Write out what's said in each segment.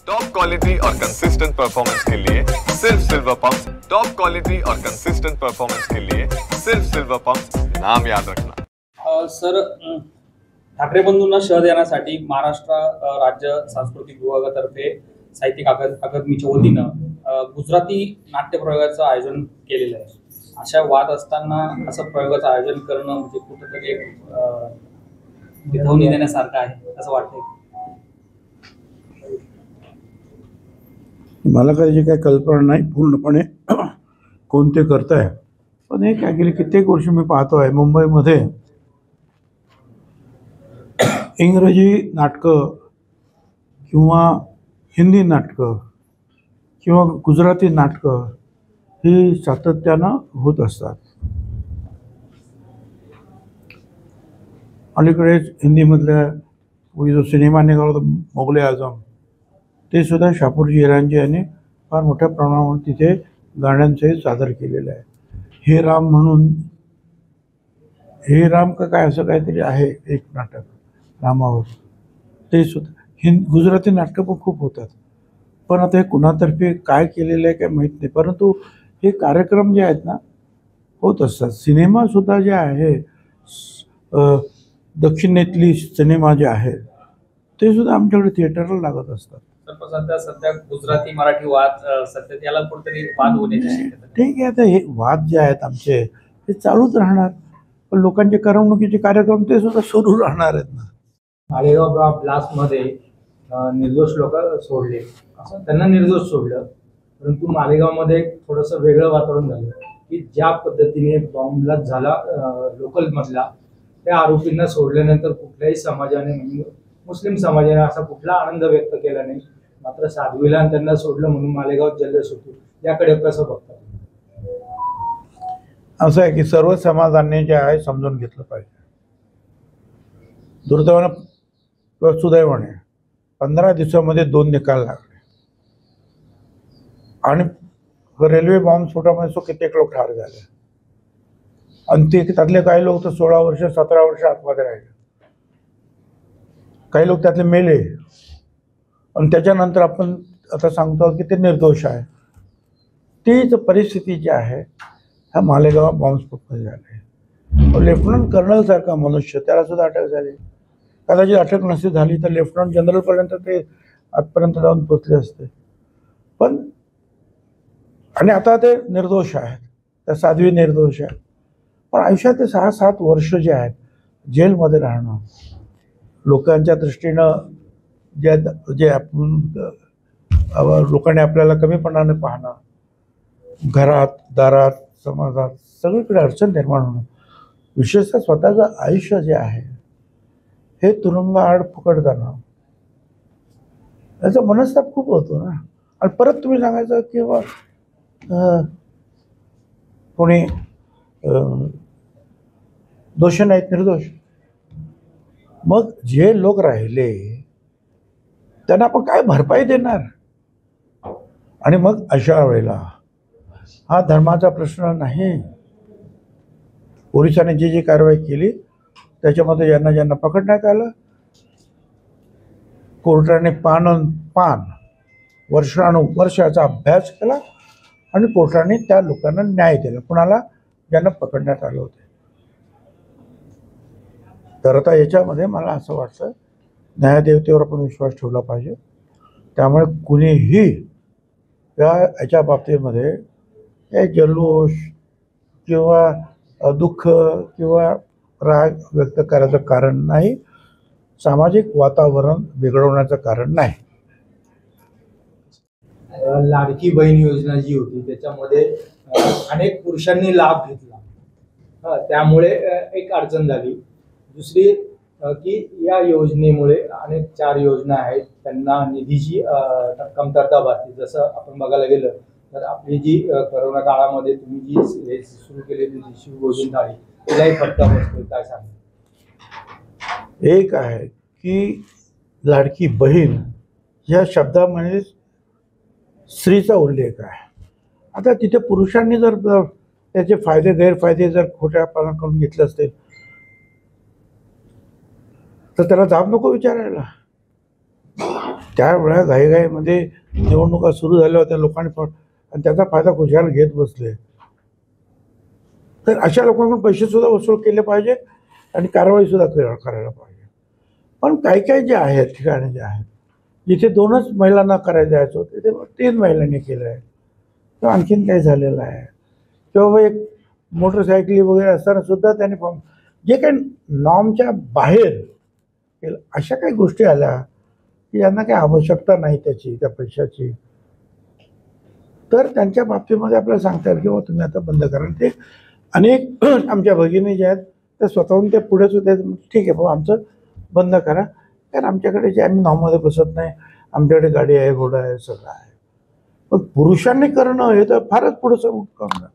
Top quality और consistent performance के लिए सिर्फ सिल्वर पंप्स। टॉप क्वालिटी और कंसिस्टेंट परफॉर्मेंस के लिए सिर्फ सिल्वर पंप्स, नाम याद रखना। सर, ठाकरे बंधूंना शह देण्यासाठी महाराष्ट्र राज्य सांस्कृतिक विभागातर्फे साहित्यिक अकादमीच्या वतीनं गुजराती नाट्यप्रयोगाचं आयोजन केलेलं आहे। अशा वाद असताना असं प्रयोगाचं आयोजन करणं म्हणजे कुठेतरी विधवणी देण्यासारखं आहे असं वाटतंय। मला काही कल्पना नाही पूर्णपणे कोण ते करत आहे, पण हे काय गेली कित्येक वर्ष मी पाहतो आहे मुंबईमध्ये इंग्रजी नाटकं किंवा हिंदी नाटकं किंवा गुजराती नाटकं ही सातत्यानं होत असतात। अलीकडेच हिंदीमधल्या जो सिनेमा निघाला होता मोगले आझम, ते सुद्धा शापूरजी हिरांजी यांनी फार मोठ्या प्रमाणावर तिथे गाण्यांसहित सादर केलेलं आहे। हे राम म्हणून, हे राम का काय असं काहीतरी आहे एक नाटक रामावर, ते सुद्धा गुजराती नाटकं पण खूप होतात। पण आता हे कुणातर्फे काय केलेलं आहे काय माहीत नाही, परंतु हे कार्यक्रम जे आहेत ना होत असतात। सिनेमासुद्धा जे आहे दक्षिणेतली सिनेमा जे आहेत ते सुद्धा आमच्याकडे थिएटरला लागत असतात। सध्या गुजराती मराठी वाद सध्या त्याला कुठेतरी वाद होण्याची शक्यता। ठीक आहे, आता हे वाद जे आहेत आमचे ते चालूच राहणार, पण लोकांचे करमणुकीचे कार्यक्रम ते सुद्धा सुरू राहणार आहेत ना। मालेगाव ब्लास्टमध्ये निर्दोष लोक सोडले, असं त्यांना निर्दोष सोडलं, परंतु मालेगावमध्ये थोडंसं वेगळं वातावरण झालं की ज्या पद्धतीने बॉम्ब ब्लास्ट झाला लोकलमधला, त्या आरोपींना सोडल्यानंतर कुठल्याही समाजाने म्हणजे मुस्लिम समाजाने असा कुठला आनंद व्यक्त केला नाही, मात्र साध्वीला त्यांना सोडलं म्हणून मालेगावात जल्लोष होतो। याकडे कसं बघतात? असं आहे की सर्व समाजांनी जे आहे समजून घेतलं पाहिजे। दुर्दैवानं सुदैवाने 15 दिवसामध्ये 2 निकाल लागले आणि रेल्वे बॉम्बस्फोटामध्ये कित्येक लोक ठार झाले आणि ते त्यातले काही लोक तर 16 वर्ष 17 वर्ष आतमध्ये राहिले, काही लोक त्यातले मेले आणि त्याच्यानंतर आपण आता सांगतो की ते निर्दोष आहे। तीच परिस्थिती जी आहे ह्या मालेगाव बॉम्बस्फोटमध्ये झाली। लेफ्टनंट कर्नल सारखा मनुष्य, त्याला सुद्धा अटक झाली। कदाचित अटक नसती झाली तर लेफ्टनंट जनरलपर्यंत ते आजपर्यंत जाऊन पोचले असते, पण आणि आता ते निर्दोष आहेत, त्या साध्वी निर्दोष आहेत, पण आयुष्यात ते 6-7 वर्ष जे आहेत जेलमध्ये राहणं, लोकांच्या दृष्टीनं जे आपण लोकांनी आपल्याला कमीपणाने पाहणं, घरात दारात समाजात सगळीकडे अडचण निर्माण होणं, विशेषतः स्वतःचं आयुष्य जे आहे हे तुरुंगाआड फुकट जाणं, याचा मनस्ताप खूप होतो ना। आणि परत तुम्ही सांगायचं किंवा कोणी दोषी नाहीत, निर्दोष, मग जे लोक राहिले त्यांना आपण काय भरपाई देणार? आणि मग अशा वेळेला हा धर्माचा प्रश्न नाही। पोलिसांनी जी कारवाई केली त्याच्यामध्ये ज्यांना पकडण्यात आलं, कोर्टाने पान वर्षाचा अभ्यास केला आणि कोर्टाने त्या लोकांना न्याय दिला, कुणाला? ज्यांना पकडण्यात आलं होते। तर आता याच्यामध्ये मला असं वाटतं न्यायदेवतेवर आपण विश्वास ठेवला पाहिजे। त्यामुळे कुणीही याच्या बाबतीमध्ये हे जल्लोष किंवा दुःख किंवा राग व्यक्त करायचं कारण नाही, सामाजिक वातावरण बिघडवण्याचं कारण नाही। लाडकी बहीण योजना जी होती त्याच्यामध्ये अनेक पुरुषांनी लाभ घेतला, त्यामुळे एक अडचण झाली। दुसरी की या योजनेमुळे अनेक 4 योजना आहेत त्यांना निधीची कमतरता भासते। जसं आपण बघायला गेलं तर आपली जी करोना काळामध्ये तुम्ही जी सुरू केलेली जी शिवभोजन थाळी तिलाही फटका बसतोय, काय सांगा? एक आहे की लाडकी बहीण या शब्दामध्ये स्त्रीचा उल्लेख आहे। आता तिथे पुरुषांनी जर त्याचे फायदे गैरफायदे जर खोट्यापणा करून घेतले असतील तर त्याला जाब नको विचारायला। त्यावेळेला घाईघाईमध्ये निवडणुका सुरू झाल्या होत्या, लोकांनी आणि त्याचा फायदा खुशाल घेत बसले. तर अशा लोकांकडून पैसे सुद्धा वसूल केले पाहिजे आणि कारवाई सुद्धा करायला पाहिजे. पण काही काही जे आहेत ठिकाणी जे आहेत जिथे 2च महिलांना करायला द्यायचं होतं तिथे 3 महिलांनी केलं आहे किंवा आणखीन काही झालेलं आहे. किंवा एक मोटरसायकली वगैरे असताना सुद्धा त्यांनी जे काही नॉर्मच्या बाहेर केलं, अशा काही गोष्टी आल्या की यांना काही आवश्यकता नाही त्या पैशाची, तर त्यांच्या बाबतीमध्ये आपल्याला सांगता येईल की बाबा तुम्ही आता बंद करा. ते अनेक आमच्या भगिनी ज्या आहेत त्या स्वतःहून ते पुढेच होते, ठीक आहे बाबा आमचं बंद करा, कारण आमच्याकडे जे आम्ही नॉर्ममध्ये बसत नाही, आमच्याकडे गाडी आहे, घोडा आहे, सगळं आहे. पण पुरुषांनी करणं हे तर फारच पुढचं काम.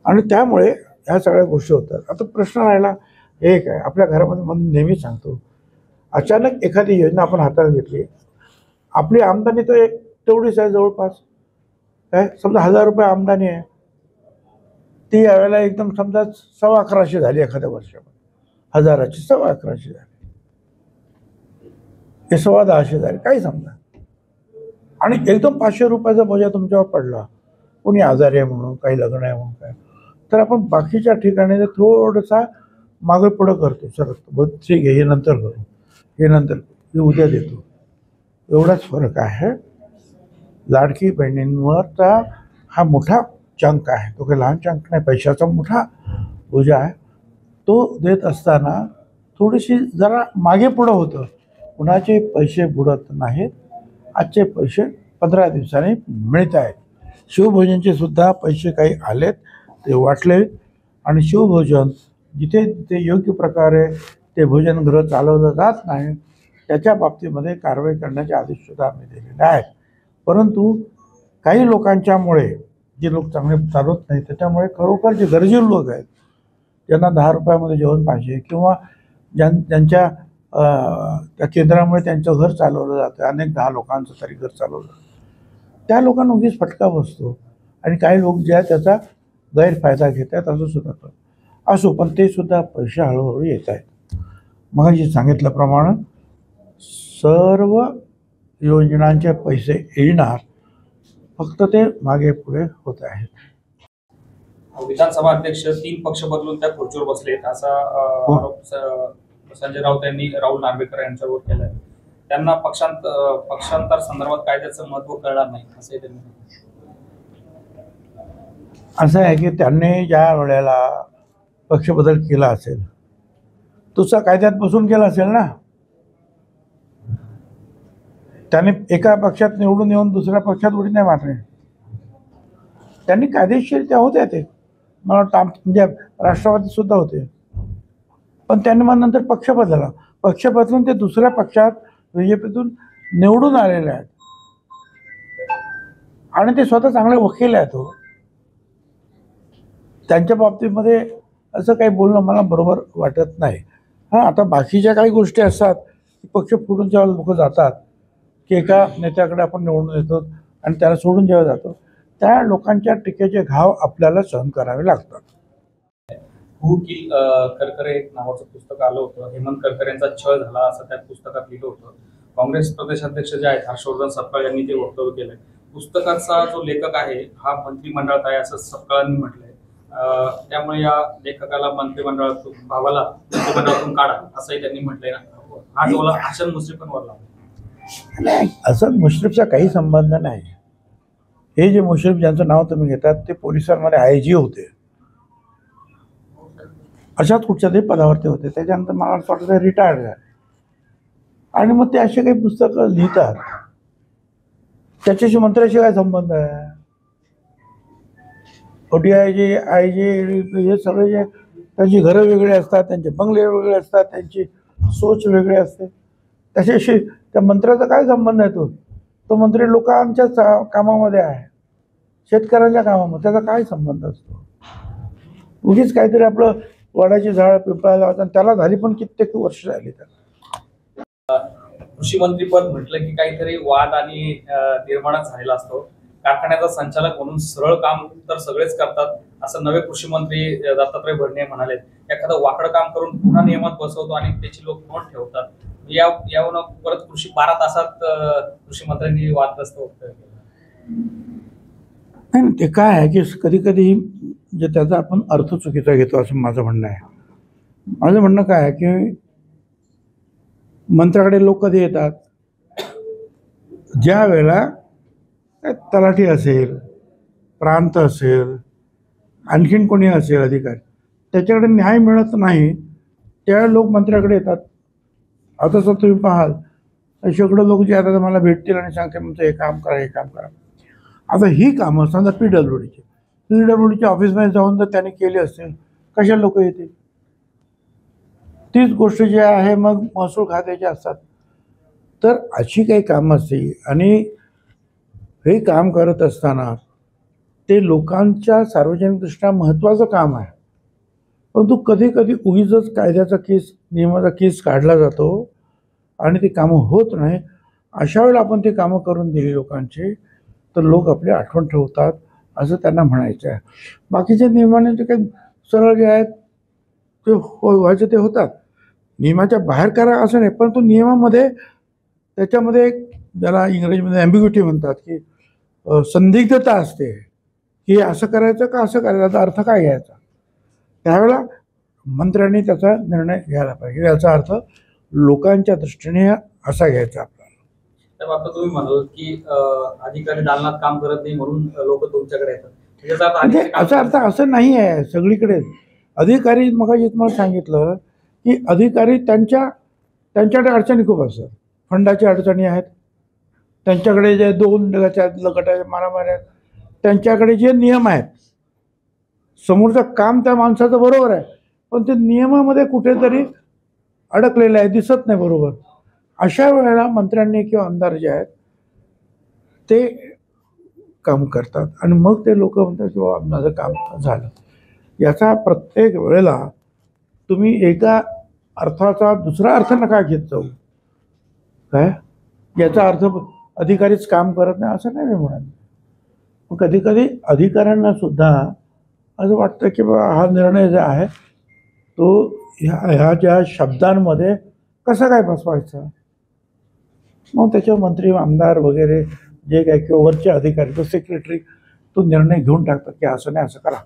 आणि त्यामुळे ह्या सगळ्या गोष्टी होतात. आता प्रश्न राहिला एक आहे, आपल्या घरामध्ये म्हणून नेहमी सांगतो, अचानक एखादी योजना आपण हातात घेतली, आपली आमदानी तर तेवढीच आहे जवळपास, काय समजा 1000 रुपये आमदानी आहे, ती यावेळेला एकदम समजा 11,1500 झाली एखाद्या वर्षामध्ये, 1000ची 11,1500 झाली, हे 10,1500 झाले काही समजा, आणि एकदम 500 रुपयाचा बोजा तुमच्यावर पडला, कोणी आजारी आहे म्हणून, काही लग्न आहे म्हणून, काय तर आपण बाकीच्या ठिकाणी थोडंसा मागे पुढं करतो, सरकतो, ठीक आहे हे नंतर करू, हे नंतर हे उद्या देतो, एवढाच फरक आहे. लाडकी बहिणींवरचा हा मोठा चंक आहे, तो काही लहान चंक नाही, पैशाचा मोठा बोजा आहे. तो देत असताना थोडीशी जरा मागे पुढं होतं. कुणाचे पैसे बुडत नाहीत, आजचे पैसे 15 दिवसांनी मिळत आहेत. शिवभोजनचे सुद्धा पैसे काही आलेत, ते वाटले, आणि शिवभोजन जिथे ते योग्य प्रकारे ते भोजनगृह चालवलं जात नाही त्याच्या बाबतीमध्ये कारवाई करण्याचे आदेशसुद्धा आम्ही दिलेले आहेत. परंतु काही लोकांच्यामुळे, जे लोक चांगले चालवत नाही त्याच्यामुळे खरोखर जे गरजू लोक आहेत, ज्यांना 10 रुपयामध्ये जेवण पाहिजे, किंवा ज्यांच्या त्या केंद्रामुळे त्यांचं घर चालवलं जातं, अनेक 10 लोकांचं तरी घर चालवलं जातं, त्या लोकांना उगीच फटका बसतो, आणि काही लोक जे आहेत त्याचा गैरफायदा घेत आहेत, असं सुद्धा करतो. असो, पण ते सुद्धा पैसे हळूहळू येत आहेत. मगाशी सांगितल्याप्रमाणे सर्व योजनांचे पैसे येणार, फक्त ते मागे पुढे होत आहेत. विधानसभा अध्यक्ष 3 पक्ष बदलून त्या खुर्चीवर बसलेत असा आरोप संजय राऊत यांनी राहुल नार्वेकर यांच्यावर केलाय. त्यांना पक्षांतर संदर्भात कायद्याचं महत्त्व कळणार नाही असंही त्यांनी सांगितलं. असं आहे की त्यांनी ज्या वेळेला पक्ष बदल केला असेल तसा कायद्यात बसून केला असेल ना. त्याने एका पक्षात निवडून येऊन दुसऱ्या पक्षात उडी नाही मारली. त्यांनी कायदेशीर त्या होत्या, ते मला वाटतं म्हणजे राष्ट्रवादी सुद्धा होते, पण त्यांनी मग नंतर पक्ष बदलला. पक्ष बदलून ते दुसऱ्या पक्षात BJPतून निवडून आलेले आहेत, आणि ते स्वतः चांगले वकील आहेत. त्यांच्या बाबतीमध्ये असं काही बोलणं मला बरोबर वाटत नाही. हां, आता बाकीच्या काही गोष्टी असतात, पक्ष फुटून जेव्हा लोक जातात, की एका नेत्याकडे आपण निवडून येतो आणि त्याला सोडून जेव्हा जातो, त्या लोकांच्या टीकेचे घाव आपल्याला सहन करावे लागतात. हू किल करकरे एक नावाचं पुस्तक आलं होतं. हेमंत करकरे यांचा छळ झाला असं त्या पुस्तकात लिहिलं होतं. काँग्रेस प्रदेशाध्यक्ष जे आहेत हर्षवर्धन सपकाळ यांनी ते वक्तव्य केलंय. पुस्तकाचा जो लेखक आहे हा मंत्रिमंडळात आहे असं सपकाळांनी म्हटलंय. त्यामुळे या लेखकाला मंत्रिमंडळातून मंत्रिमंडळातून काढा असंही त्यांनी म्हटलंय. हा टोला हसन मुश्रीफांवर लावला. नाही, हसन मुश्रीफचा काही संबंध नाही. हे जे मुश्रीफ ज्यांचं नाव तुम्ही घेतात ते पोलिसांमध्ये IG होते, अशाच कुठच्या तरी पदावरती होते. त्याच्यानंतर मला वाटतं ते रिटायर्ड झाले, आणि मग ते असे काही पुस्तकं लिहितात. त्याच्याशी मंत्र्याशी काय संबंध आहे? ODIG IG हे सगळे जे त्यांची घरं वेगळे असतात, त्यांचे बंगले वेगळे असतात, त्यांची सोच वेगळी असते, त्याच्याशी त्या मंत्र्याचा काय संबंध आहे? तो मंत्री लोकांच्याच कामामध्ये आहे, शेतकऱ्यांच्या कामामध्ये, त्याचा काय संबंध असतो? उगीच काहीतरी आपलं वडाची झाड पिंपळाला लावतात, आणि त्याला झाली पण कित्येक वर्ष झाली. त्याला कृषी मंत्रीपद म्हटलं की काहीतरी वाद आणि निर्माण झालेला असतो. कारखान्याचा संचालक म्हणून सरळ काम तर सगळेच करतात, असं नवे कृषी मंत्री दत्तात्रय भरणे म्हणाले. एखादं वाकडं काम करून पुन्हा नियमात बसवतो आणि त्याची लोक नोंद ठेवतात. यावरून परत 12 तासात कृषी मंत्र्यांनी वादग्रस्त वक्तव्य केलं. नाही, ते काय आहे की कधी कधी जे त्याचा आपण अर्थ चुकीचा घेतो असं माझं म्हणणं आहे. माझं म्हणणं काय आहे की मंत्र्याकडे लोक कधी येतात, ज्या वेळेला तलाठी असेल, प्रांत असेल, आणखीन कोणी असेल अधिकारी, त्याच्याकडे न्याय मिळत नाही त्यावेळेला लोक मंत्र्याकडे येतात. आता जर तुम्ही पाहाल तर शेकडो लोक जे आता मला भेटतील आणि सांगते म्हणतो हे काम करा, हे काम करा. आता ही कामं समजा PWDची ऑफिसमध्ये जाऊन जर त्याने केली असेल, कशा लोक येतील? तीच गोष्ट जी आहे मग महसूल खात्याची असतात. तर अशी काही कामं असते आणि हे काम करत असताना ते लोकांच्या सार्वजनिकदृष्ट्या महत्त्वाचं काम आहे. परंतु कधी कधी उगीचच कायद्याचा केस, नियमाचा केस काढला जातो आणि ती कामं होत नाही. अशा वेळेला आपण ते कामं करून दिली लोकांची तर लोक आपली आठवण ठेवतात असं त्यांना म्हणायचं आहे. बाकीच्या नियमाने जे काही सरळ जे आहेत ते व्हायचं ते होतात. नियमाच्या बाहेर करा असं नाही, परंतु नियमामध्ये त्याच्यामध्ये एक ज्याला इंग्रजीमध्ये ॲम्बिग्युटी म्हणतात की संदिग्धता असते की असं करायचं का असं करायचं, याचा अर्थ काय घ्यायचा. त्यावेळेला मंत्र्यांनी त्याचा निर्णय घ्यायला पाहिजे. याचा अर्थ लोकांच्या दृष्टीने असा घ्यायचा आपल्याला. तर आता तुम्ही म्हणाल की अधिकारी दालनात काम करत नाही म्हणून लोक तुमच्याकडे येतात. म्हणजे याचा अर्थ असं नाही आहे. सगळीकडे अधिकारी, मग तुम्हाला सांगितलं की अधिकारी त्यांच्याकडे अडचणी खूप असतात. फंडाच्या अडचणी आहेत, त्यांच्याकडे जे 2 गटाच्या मारामारी आहेत, त्यांच्याकडे जे नियम आहेत, समोरचं काम त्या माणसाचं बरोबर आहे पण ते नियमामध्ये कुठेतरी अडकलेलं आहे, दिसत नाही बरोबर. अशा वेळेला मंत्र्यांनी किंवा आमदार जे आहेत ते काम करतात आणि मग ते लोक म्हणतात की बाबा माझं काम झालं. याचा प्रत्येक वेळेला तुम्ही एका अर्थाचा दुसरा अर्थ नका घेत जाऊ. काय याचा अर्थ अधिकारीच काम करत नाही असं नाही मी म्हणत. मग कधी कधी अधिकाऱ्यांना सुद्धा असं वाटतं की बाबा हा निर्णय जो आहे तो ह्या ज्या शब्दांमध्ये कसा काय बसवायचा. मग त्याच्या मंत्री, आमदार वगैरे जे काय किंवा वरचे अधिकारी, तो सेक्रेटरी, तो निर्णय घेऊन टाकतात की असं नाही असं करा.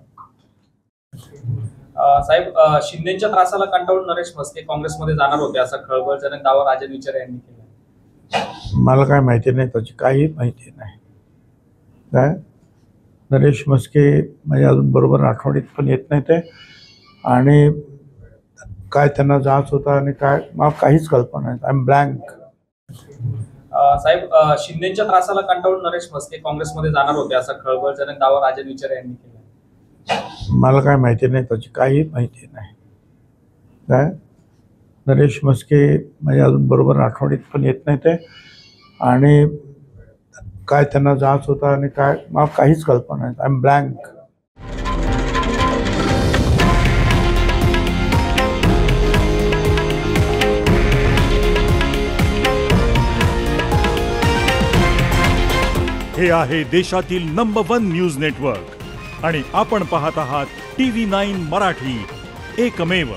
साहेब, शिंदेच्या त्रासाला कंटाळून नरेश म्हस्के काँग्रेसमध्ये जाणार होते असा खळबळजनक दावा राजन विचारे यांनी केला. मला काय माहिती नाही, त्याची काही माहिती नाही. काय नरेश म्हस्के म्हणजे अजून बरोबर आठवणीत पण येत नाही ते, आणि काय त्यांना जाच होता आणि काय मला काहीच कल्पना नाही. I am blank. साहेब, शिंदेच्या त्रासाला कंटाळून नरेश म्हस्के काँग्रेसमध्ये जाणार होते असा खळबळजनक दावा राजन विचारे यांनी केला. मला काय माहिती नाही, त्याची काही माहिती नाही. काय नरेश म्हस्के म्हणजे अजून बरोबर आठवणीत पण येत नाही ते, आणि काय त्यांना जाच होता आणि काय मला काहीच कल्पना नाही. I am blank. हे आहे देशातील नंबर 1 न्यूज नेटवर्क आणि आपण पाहत आहात TV9 मराठी, एकमेव.